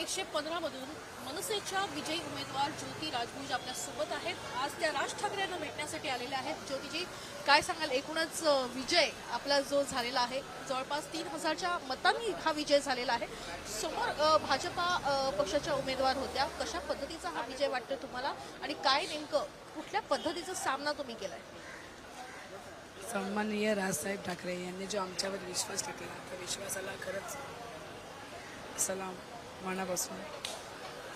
115 मधून मनसेच्या विजयी उमेदवार ज्योती राजभुज आपल्या सोबत आहेत। आज त्या राज ठाकरेंना भेटण्यासाठी आलेल्या आहेत। ज्योतीजी, काय सांगाल? एकूणच विजय आपला जो झालेला आहे, जवळपास 3000च्या मतांनी हा विजय झालेला आहे। समोर भाजपा पक्षाच्या उमेदवार होत्या। कशा पद्धतीचा हा विजय वाटतो तुम्हाला आणि काय नेमकं कुठल्या पद्धतीचा सामना तुम्ही केलाय? सन्माननीय राजसाहेब ठाकरे यांनी जो आमच्यावर विश्वास टाकला त्या विश्वासाला खरंच सलाम मनापासून,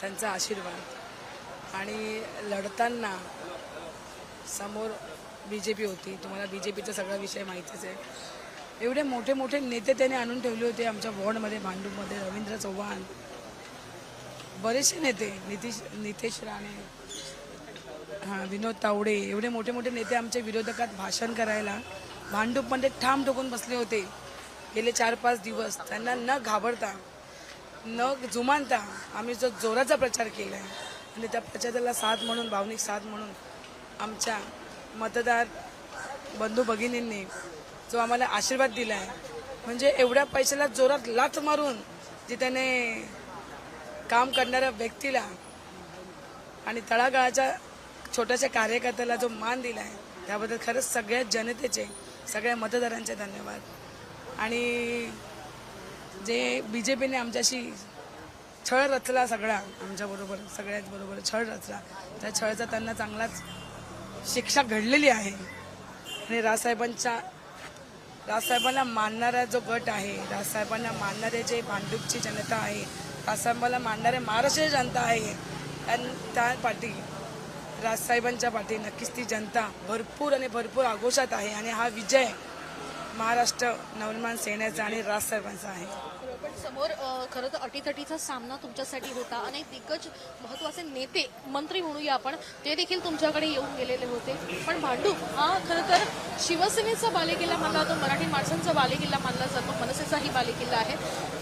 त्यांचा आशीर्वाद। आणि लढताना समोर BJP होती। तुम्हाला BJPचा सगळा विषय माहितीच आहे। एवढे मोठे मोठे नेते त्याने आणून ठेवले होते आमच्या वॉर्डमध्ये, भांडूपमध्ये। रवींद्र चव्हाण, बरेचसे नेते, नितेश राणे, विनोद तावडे, एवढे मोठे मोठे नेते आमच्या विरोधकात भाषण करायला भांडूपमध्ये ठाम ठोकून बसले होते गेले 4-5 दिवस। त्यांना न घाबरता न जुमानता आम्ही जो जोराचा प्रचार केला आहे आणि त्या प्रचाराला साथ म्हणून, भावनिक साथ म्हणून आमच्या मतदार बंधू भगिनींनी जो आम्हाला आशीर्वाद दिला आहे, म्हणजे एवढ्या पैशाला जोरात लाथ मारून जे त्याने काम करणाऱ्या व्यक्तीला आणि तळागाळाच्या छोट्याशा कार्यकर्त्याला जो मान दिला आहे, त्याबद्दल खरंच सगळ्या जनतेचे, सगळ्या मतदारांचे धन्यवाद। आणि जे BJPने आमच्याशी छळ रचला, सगळा आमच्याबरोबर, सगळ्याच बरोबर छळ रचला, त्या छळाचा त्यांना चांगलाच शिक्षा घडलेली आहे। आणि राजसाहेबांना मानणारा जो गट आहे, राजसाहेबांना मानणारे जे भांडूपची जनता आहे, राजसाहेबांना मानणारे महाराष्ट्राची जनता आहे, त्या पाठी, राजसाहेबांच्या पाठी नक्कीच ती जनता भरपूर आणि भरपूर आगोशात आहे। आणि हा विजय महाराष्ट्र नवनिर्माण सेनेचा आणि राजसाहेबांचा आहे। पण समोर खरं तर अटीतटीचा सामना तुमच्यासाठी होता। अनेक दिग्गज महत्त्वाचे नेते, मंत्री म्हणूया आपण, ते देखील तुमच्याकडे येऊन गेलेले होते। पण भांडूप हा खरं तर शिवसेनेचा बालेकिल्ला मानला जातो, मराठी माणसांचा बालेकिल्ला मानला जातो, मनसेचाही बालेकिल्ला आहे।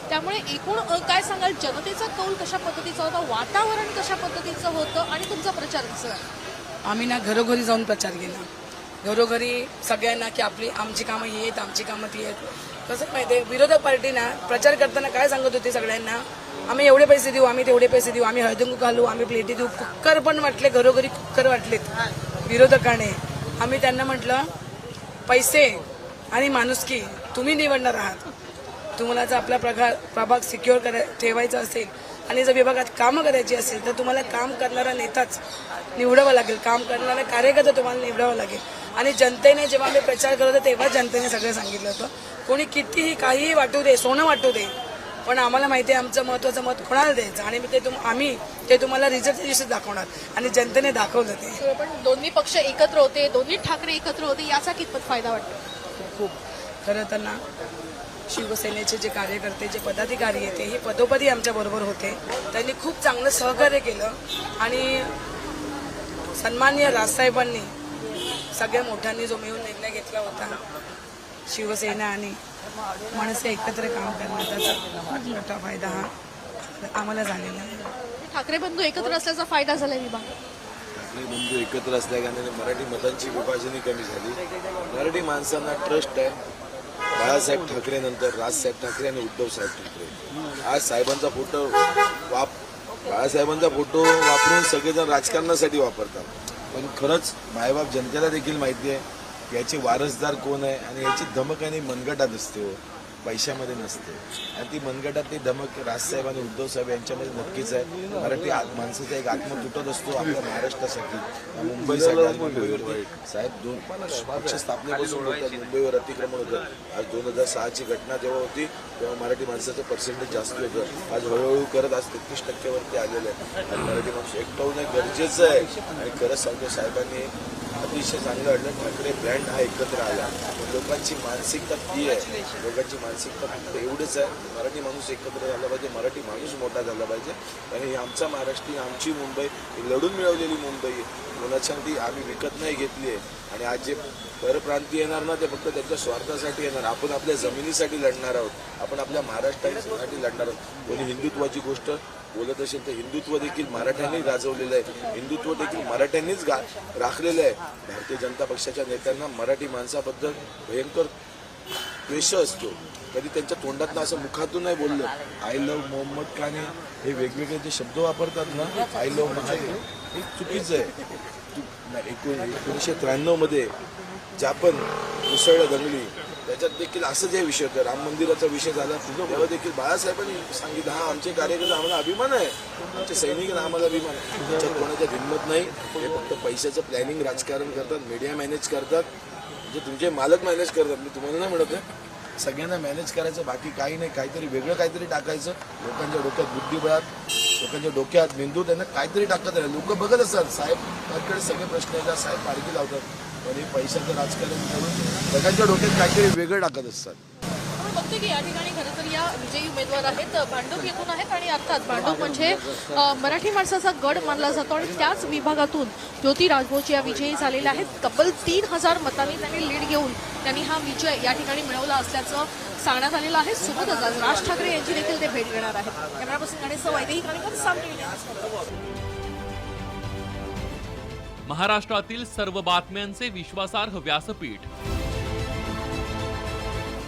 त्यामुळे एकूण काय सांगाल, जनतेचा कौल कशा पद्धतीचा होता, वातावरण कशा पद्धतीचं होतं आणि तुमचा प्रचार कसा? आम्ही ना घरोघरी जाऊन प्रचार केला, घरोघरी सगळ्यांना, की आमची कामं ही आहेत, आमची कामं ती आहेत। कसं माहिती आहे, विरोधक पार्टीना प्रचार करताना काय सांगत होते सगळ्यांना, आम्ही एवढे पैसे देऊ, आम्ही तेवढे पैसे देऊ, आम्ही हळदुंकू घालू, आम्ही प्लेटी देऊ। कुक्कर पण वाटले, घरोघरी कुक्कर वाटलेत विरोधकाने। आम्ही त्यांना म्हटलं, पैसे आणि माणुसकी तुम्ही निवडणार आहात। तुम्हाला जर आपला प्रभाग सिक्युअर ठेवायचा असेल आणि जर विभागात कामं करायची असेल तर तुम्हाला काम करणारा नेताच निवडावा लागेल, काम करणारा कार्यकर्ता तुम्हाला निवडावा लागेल। आणि जनतेने जेव्हा आम्ही प्रचार करत होतो तेव्हा जनतेने सगळं सांगितलं होतं, कोणी कितीही काहीही वाटू दे, सोनं वाटू दे, पण आम्हाला माहिती आहे आमचं महत्त्वाचं मत कोणाला द्यायचं आणि आम्ही ते तुम्हाला रिझल्टच्या दिवशी दाखवणार। आणि जनतेने दाखवलं ते। पण दोन्ही पक्ष एकत्र होते, दोन्ही ठाकरे एकत्र होते, याचा कितपत फायदा वाटतो? खूप खरं तर ना, शिवसेनेचे जे कार्यकर्ते, जे पदाधिकारी आहेत, हे पदोपदी आमच्या बरोबर होते। त्यांनी खूप चांगलं सहकार्य केलं आणि सन्माननीय राजसाहेबांनी सगळ्या मोठ्यांनी जो मिळून निर्णय घेतला होता, शिवसेना आणि मनसे एकत्र काम करण्याचा, त्याचा मोठा फायदा हा आम्हाला झालेला आहे। ठाकरे बंधू एकत्र असल्याचा फायदा झाला विभाग, ठाकरे बंधू एकत्र असल्याने मराठी मतांची विभाजनी कमी झाली। मराठी माणसांना ट्रस्ट आहे बाळासाहेब ठाकरे नंतर राजसाहेब ठाकरे आणि उद्धवसाहेब ठाकरे। आज साहेबांचा फोटो बाळासाहेबांचा फोटो वापरून सगळेजण राजकारणासाठी वापरतात, पण खरंच मायबाप जनतेला देखील माहिती आहे याचे वारसदार कोण आहे आणि याची धमक आणि मनगटात असते, हो, पैशामध्ये नसते। आणि ती मनगटातली धमक राजसाहेब आणि उद्धवसाहेब यांच्यामध्ये नक्कीच आहे। मराठी माणसाचा एक आत्मा तुटत असतो आपल्या महाराष्ट्रासाठी, मुंबईसाठी। मुंबईवर साहेब 2 पक्ष स्थापनेपासून होतात, मुंबईवर अतिक्रमण होतं। आज 2006ची घटना जेव्हा होती तेव्हा मराठी माणसाचं पर्सेंटेज जास्त होतं। आज हळूहळू करत आज 33% आलेलं आहे। आणि मराठी माणूस एकटवणं गरजेचं आहे। आणि खरंच सांगतो, साहेबांनी अतिशय चांगलं घडलं, ठाकरे ब्रँड हा एकत्र आला। लोकांची मानसिकता ती आहे, लोकांची मानसिकता फक्त एवढंच आहे, मराठी माणूस एकत्र झाला पाहिजे, मराठी माणूस मोठा झाला पाहिजे। आणि आमचा महाराष्ट्र, आमची मुंबई ही लढून मिळवलेली मुंबई आहे, कोणाच्या ती आम्ही विकत नाही घेतली आहे। आणि आज जे परप्रांतीय येणार ना, ते फक्त त्यांच्या स्वार्थासाठी येणार। आपण आपल्या जमिनीसाठी लढणार आहोत, आपण आपल्या महाराष्ट्रासाठी लढणार आहोत। कोणी हिंदुत्वाची गोष्ट बोलत असेल तर हिंदुत्व देखील मराठ्यांनी गाजवलेलं आहे, हिंदुत्व देखील मराठ्यांनीच राखलेलं आहे। भारतीय जनता पक्षाच्या नेत्यांना मराठी माणसाबद्दल भयंकर द्वेष असतो, कधी त्यांच्या तोंडातनं असं मुखातून नाही बोललं आय लव्ह मोहम्मद खान हे वेगवेगळे जे शब्द वापरतात ना, आय लव्ह महादेव, हे चुकीचं आहे. 1993 मध्ये ज्या पण मुसळ दंगली त्याच्यात देखील असं जे विषय होतं, राम मंदिराचा विषय झाला तेव्हा देखील बाळासाहेबांनी सांगितलं हा आमचे कार्यकर्ते आम्हाला अभिमान आहे, आमचे सैनिकांना आम्हाला अभिमान आहे. त्याच्यात कोणाच्यात हिंमत नाही. हे फक्त पैशाचं प्लॅनिंग राजकारण करतात, मीडिया मॅनेज करतात, म्हणजे तुमचे मालक मॅनेज करतात. मी तुम्हाला नाही म्हणत आहे, सगळ्यांना मॅनेज करायचं, बाकी काही नाही. काहीतरी वेगळं काहीतरी टाकायचं, लोकांच्या डोक्यात बुद्धिबळात, लोकांच्या डोक्यात मेंदू त्यांना काहीतरी टाकत राहील. लोक बघत असतात साहेबांकडे सगळे प्रश्न येतात, साहेब पाडकी लावतात, पण हे पैशाचं राजकारण करून सगळ्यांच्या डोक्यात काहीतरी वेगळं टाकत असतात. आपण बघतोय की या ठिकाणी खरं तर या विजयी उमेदवार आहेत, भांडूप येथून आहेत आणि अर्थात भांडूप म्हणजे मराठी माणसाचा गड मानला जातो आणि त्याच विभागातून ज्योती राजभोज या विजयी झालेल्या आहेत. तब्बल 3000 मतांनी त्यांनी लीड घेऊन त्यांनी हा विजय या ठिकाणी मिळवला असल्याचं सांगण्यात आलेलं आहे. सोबतच आज राज ठाकरे यांची देखील ते भेट घेणार आहेत. कॅमेरा पर्सन गणेशसह वैदेही काणेकर, साम टीव्ही न्यूज. महाराष्ट्रातील सर्व बातम्यांचे विश्वासार्ह व्यासपीठ,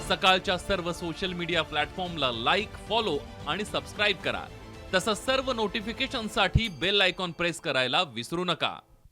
सकाळच्या सर्व सोशल मीडिया प्लॅटफॉर्मला लाईक, फॉलो आणि सबस्क्राईब करा. तसंच सर्व नोटिफिकेशनसाठी बेल आयकॉन प्रेस करायला विसरू नका.